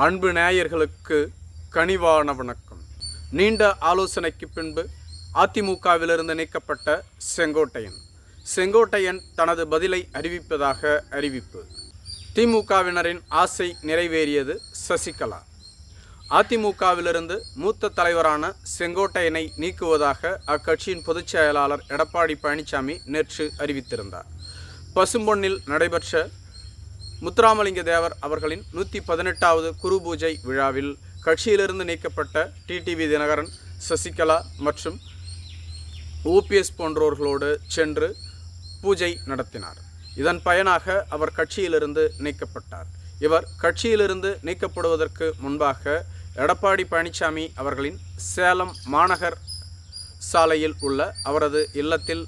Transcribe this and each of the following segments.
அன்பு நேயர்களுக்கு கனிவான வணக்கம். நீண்ட ஆலோசனைக்கு பின்பு அதிமுகவிலிருந்து நீக்கப்பட்ட செங்கோட்டையன் தனது பதிலை அறிவிப்பதாக அறிவிப்பு. திமுகவினரின் ஆசை நிறைவேறியது. சசிகலா அதிமுகவிலிருந்து மூத்த தலைவரான செங்கோட்டையனை நீக்குவதாக அக்கட்சியின் பொதுச் செயலாளர் எடப்பாடி பழனிசாமி நேற்று அறிவித்திருந்தார். பசும்பொன்னில் நடைபெற்ற முத்துராமலிங்க தேவர் அவர்களின் 118வது குரு பூஜை விழாவில் கட்சியிலிருந்து நீக்கப்பட்ட டிடிவி தினகரன், சசிகலா மற்றும் ஓபிஎஸ் போன்றோர்களோடு சென்று பூஜை நடத்தினார். இதன் பயனாக அவர் கட்சியிலிருந்து நீக்கப்பட்டார். இவர் கட்சியிலிருந்து நீக்கப்படுவதற்கு முன்பாக எடப்பாடி பழனிசாமி அவர்களின் சேலம் மாநகர் சாலையில் உள்ள அவரது இல்லத்தில்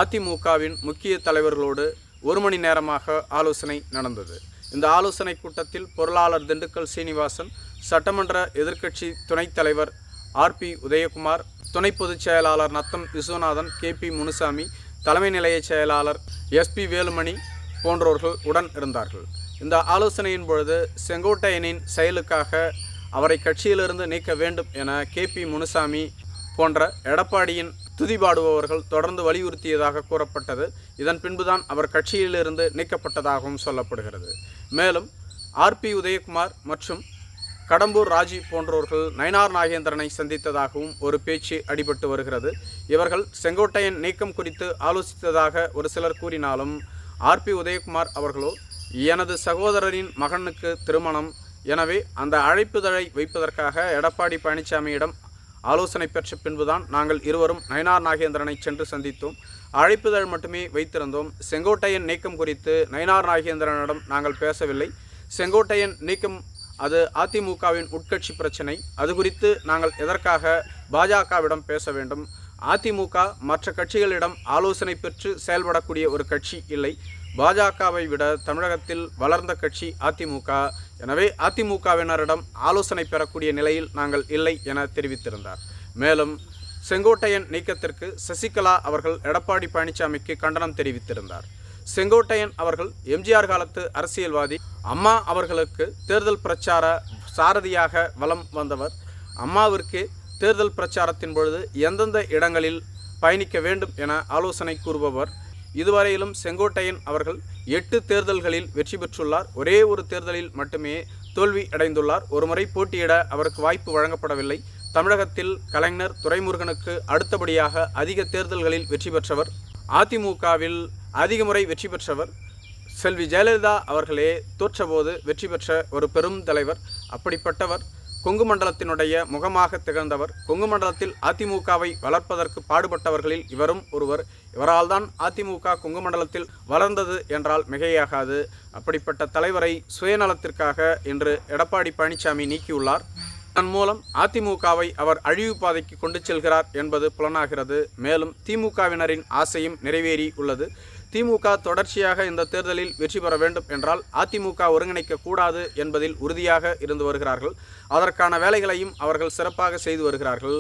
அதிமுகவின் முக்கிய தலைவர்களோடு 1 மணி நேரமாக ஆலோசனை நடந்தது. இந்த ஆலோசனை கூட்டத்தில் பொருளாளர் திண்டுக்கல் சீனிவாசன், சட்டமன்ற எதிர்க்கட்சி துணைத் தலைவர் ஆர்பி உதயகுமார், துணை பொதுச் செயலாளர் நத்தம் விஸ்வநாதன், கேபி முனுசாமி, தலைமை நிலைய செயலாளர் எஸ்பி வேலுமணி போன்றோர்கள் உடன் இருந்தார்கள். இந்த ஆலோசனையின் பொழுது செங்கோட்டையனின் செயலுக்காக அவரை கட்சியிலிருந்து நீக்க வேண்டும் என கேபி முனுசாமி போன்ற எடப்பாடியின் துதிபாடுபவர்கள் தொடர்ந்து வலியுறுத்தியதாக கூறப்பட்டது. இதன் பின்புதான் அவர் கட்சியிலிருந்து நீக்கப்பட்டதாகவும் சொல்லப்படுகிறது. மேலும் ஆர்பி உதயகுமார் மற்றும் கடம்பூர் ராஜி போன்றோர்கள் நயினார் நாகேந்திரனை சந்தித்ததாகவும் ஒரு பேச்சு அடிபட்டு வருகிறது. இவர்கள் செங்கோட்டையன் நீக்கம் குறித்து ஆலோசித்ததாக ஒரு சிலர் கூறினாலும் ஆர்பி உதயகுமார் அவர்களோ எனது சகோதரரின் மகனுக்கு திருமணம், எனவே அந்த அழைப்புதழை வைப்பதற்காக எடப்பாடி பழனிசாமியிடம் ஆலோசனை பெற்ற பின்புதான் நாங்கள் இருவரும் நயினார் நாகேந்திரனை சென்று சந்தித்தோம். அழைப்புதழ் மட்டுமே வைத்திருந்தோம். செங்கோட்டையன் நீக்கம் குறித்து நயினார் நாகேந்திரனிடம் நாங்கள் பேசவில்லை. செங்கோட்டையன் நீக்கம் அது அதிமுகவின் உட்கட்சி பிரச்சனை. அது குறித்து நாங்கள் எதற்காக பாஜகவிடம் பேச வேண்டும்? அதிமுக மற்ற கட்சிகளிடம் ஆலோசனை பெற்று செயல்படக்கூடிய ஒரு கட்சி இல்லை. பாஜகவை விட தமிழகத்தில் வளர்ந்த கட்சி அதிமுக. எனவே அதிமுகவினரிடம் ஆலோசனை பெறக்கூடிய நிலையில் நாங்கள் இல்லை என தெரிவித்திருந்தார். மேலும் செங்கோட்டையன் நீக்கத்திற்கு சசிகலா அவர்கள் எடப்பாடி பழனிசாமிக்கு கண்டனம் தெரிவித்திருந்தார். செங்கோட்டையன் அவர்கள் எம்ஜிஆர் காலத்து அரசியல்வாதி. அம்மா அவர்களுக்கு தேர்தல் பிரச்சார சாரதியாக வலம் வந்தவர். அம்மாவிற்கு தேர்தல் பிரச்சாரத்தின் பொழுது எந்தெந்த இடங்களில் பயணிக்க வேண்டும் என ஆலோசனை கூறுபவர். இதுவரையிலும் செங்கோட்டையன் அவர்கள் 8 தேர்தல்களில் வெற்றி பெற்றுள்ளார். ஒரே ஒரு தேர்தலில் மட்டுமே தோல்வி அடைந்துள்ளார். ஒருமுறை போட்டியிட அவருக்கு வாய்ப்பு வழங்கப்படவில்லை. தமிழகத்தில் கலைஞர், துரைமுருகனுக்கு அடுத்தபடியாக அதிக தேர்தல்களில் வெற்றி பெற்றவர். அதிமுகவில் அதிக முறை வெற்றி பெற்றவர். செல்வி ஜெயலலிதா அவர்களே தோற்றபோது வெற்றி பெற்ற ஒரு பெரும் தலைவர். அப்படிப்பட்டவர் கொங்கு மண்டலத்தினுடைய முகமாக திகழ்ந்தவர். கொங்கு மண்டலத்தில் அதிமுகவை வளர்ப்பதற்கு பாடுபட்டவர்களில் இவரும் ஒருவர். இவரால் தான் அதிமுக கொங்கு மண்டலத்தில் வளர்ந்தது என்றால் மிகையாகாது. அப்படிப்பட்ட தலைவரை சுயநலத்திற்காக இன்று எடப்பாடி பழனிசாமி நீக்கியுள்ளார். அதன் மூலம் அதிமுகவை அவர் அழிவு பாதைக்கு கொண்டு செல்கிறார் என்பது புலனாகிறது. மேலும் திமுகவினரின் ஆசையும் நிறைவேறி உள்ளது. திமுக தொடர்ச்சியாக இந்த தேர்தலில் வெற்றி பெற வேண்டும் என்றால் அதிமுக ஒருங்கிணைக்க கூடாது என்பதில் உறுதியாக இருந்து வருகிறார்கள். அதற்கான வேலைகளையும் அவர்கள் சிறப்பாக செய்து வருகிறார்கள்.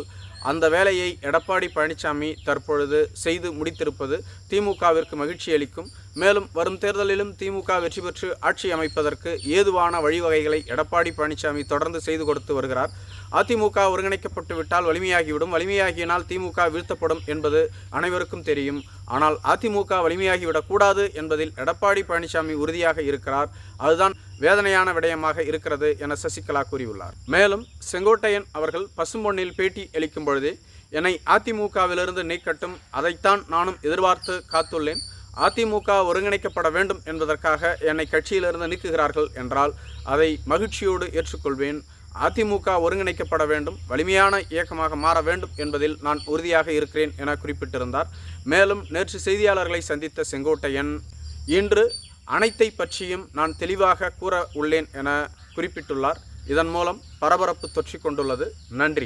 அந்த வேலையை எடப்பாடி பழனிசாமி தற்பொழுது செய்து முடித்திருப்பது திமுகவிற்கு மகிழ்ச்சி அளிக்கும். மேலும் வரும் தேர்தலிலும் திமுக வெற்றி பெற்று ஆட்சி அமைப்பதற்கு ஏதுவான வழிவகைகளை எடப்பாடி பழனிசாமி தொடர்ந்து செய்து கொடுத்து வருகிறார். அதிமுக ஒருங்கிணைக்கப்பட்டு விட்டால் வலிமையாகிவிடும். வலிமையாகினால் திமுக வீழ்த்தப்படும் என்பது அனைவருக்கும் தெரியும். ஆனால் அதிமுக வலிமையாகிவிடக்கூடாது என்பதில் எடப்பாடி பழனிசாமி உறுதியாக இருக்கிறார். அதுதான் வேதனையான விடயமாக இருக்கிறது என சசிகலா கூறியுள்ளார். மேலும் செங்கோட்டையன் அவர்கள் பசும்பொன்னில் பேட்டி அளிக்கும் பொழுதே என்னை அதிமுகவிலிருந்து நீக்கட்டும், அதைத்தான் நானும் எதிர்பார்த்து காத்துள்ளேன். அதிமுக ஒருங்கிணைக்கப்பட வேண்டும் என்பதற்காக என்னை கட்சியிலிருந்து நீக்குகிறார்கள் என்றால் அதை மகிழ்ச்சியோடு ஏற்றுக்கொள்வேன். அதிமுக ஒருங்கிணைக்கப்பட வேண்டும், வலிமையான இயக்கமாக மாற வேண்டும் என்பதில் நான் உறுதியாக இருக்கிறேன் என குறிப்பிட்டிருந்தார். மேலும் நேற்று செய்தியாளர்களை சந்தித்த செங்கோட்டையன் இன்று அனைத்தை பற்றியும் நான் தெளிவாக கூற உள்ளேன் என குறிப்பிட்டுள்ளார். இதன் மூலம் பரபரப்பு தொற்றிக் கொண்டுள்ளது. நன்றி.